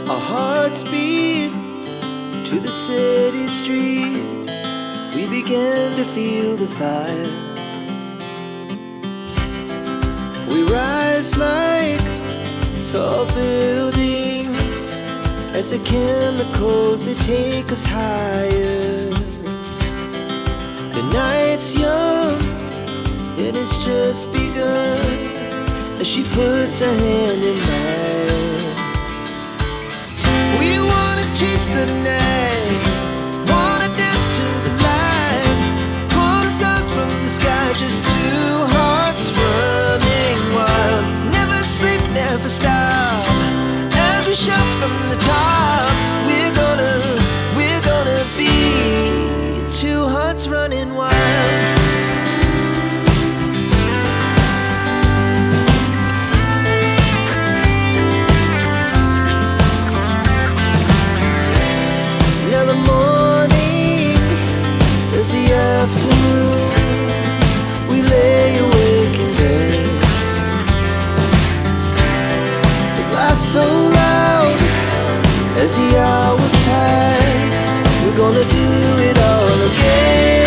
Our hearts beat to the city streets. We began to feel the fire. We rise like tall buildings as the chemicals, they take us higher. The night's young and it's just begun as she puts her hand in mine. We wanna chase the night, wanna dance to the light, pull stars from the sky, just two hearts running wild. Never sleep, never stop, as we shout from the top. We're gonna be two hearts running wild. Now the morning is the afternoon. We lay awake in bed. The laugh so loud as the hours pass. We're gonna do it all again.